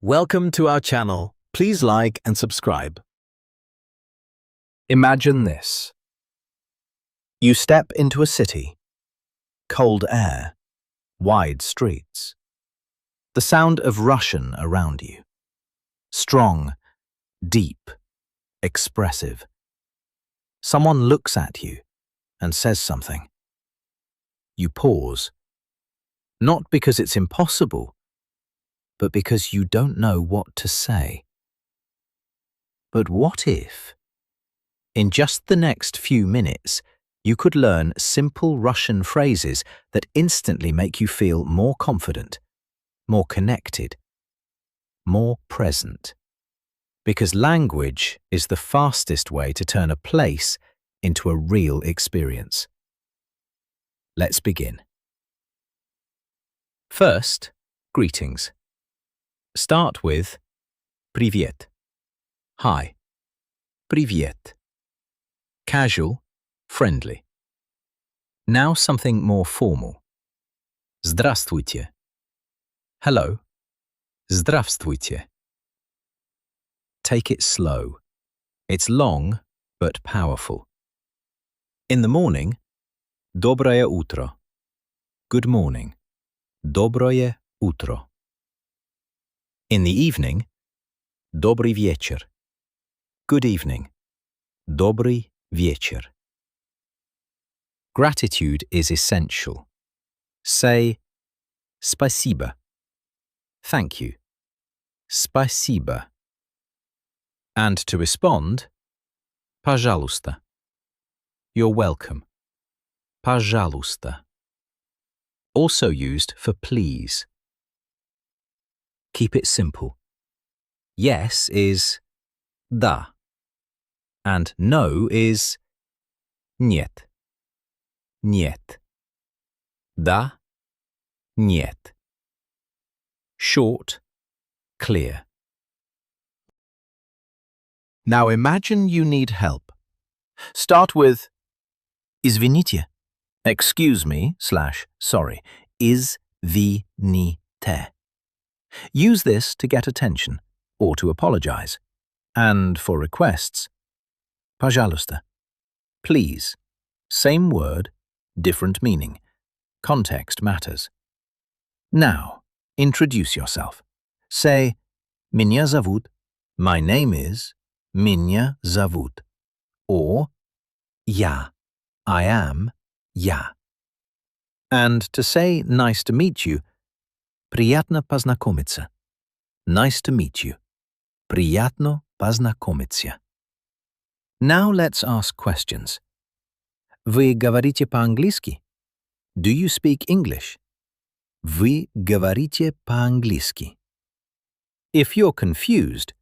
Welcome to our channel. Please like and subscribe. Imagine this. You step into a city. Cold air, wide streets. The sound of Russian around you. Strong, deep, expressive. Someone looks at you and says something. You pause. Not because it's impossible, but because you don't know what to say. But what if, in just the next few minutes, you could learn simple Russian phrases that instantly make you feel more confident, more connected, more present? Because language is the fastest way to turn a place into a real experience. Let's begin. First, greetings. Start with Привет. Hi. Привет. Casual, friendly. Now something more formal. Здравствуйте. Hello. Здравствуйте. Take it slow. It's long, but powerful. In the morning, Доброе утро. Good morning. Доброе утро. In the evening, Добрый вечер. Good evening. Добрый вечер. Gratitude is essential. Say спасибо. Thank you. Спасибо. And to respond, пожалуйста. You're welcome. Пожалуйста. Also used for please. Keep it simple. Yes is да, and no is нет. Нет. Да, нет. Short, clear. Now imagine you need help. Start with Извините. Excuse me / sorry. Извините. Use this to get attention or to apologize. And for requests, пожалуйста. Please. Same word, different meaning. Context matters. Now, introduce yourself. Say, Меня зовут. My name is. Меня зовут. Or, я. I am. Я. And to say nice to meet you, приятно познакомиться. Nice to meet you. Приятно познакомиться. Now let's ask questions. Вы говорите по-английски? Do you speak English? Вы говорите по-английски. If you're confused,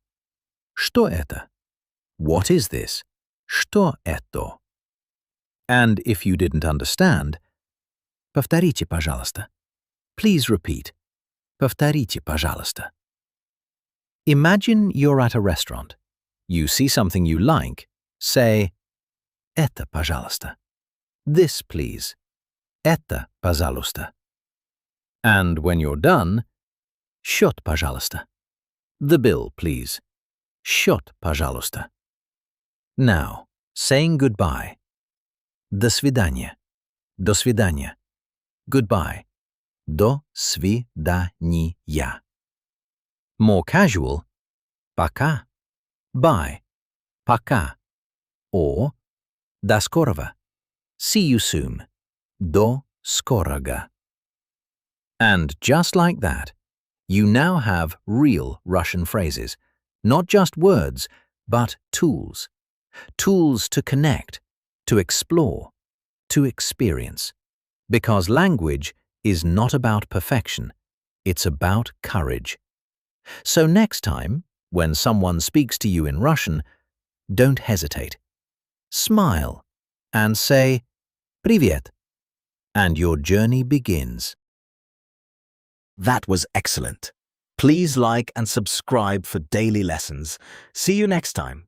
что это? What is this? Что это? And if you didn't understand, повторите, пожалуйста. Please repeat. Повторите, пожалуйста. Imagine you're at a restaurant. You see something you like. Say, это, пожалуйста. This, please. Это, пожалуйста. And when you're done, счет, пожалуйста. The bill, please. Счет, пожалуйста. Now, saying goodbye. До свидания. До свидания. Goodbye. До свидания. More casual, пока. Bye. Пока. Or, до скорого. See you soon. До скорого. And just like that, you now have real Russian phrases. Not just words, but tools. Tools to connect, to explore, to experience. Because language is not about perfection, it's about courage. So next time, when someone speaks to you in Russian, don't hesitate. Smile and say, Привет, and your journey begins. That was excellent. Please like and subscribe for daily lessons. See you next time.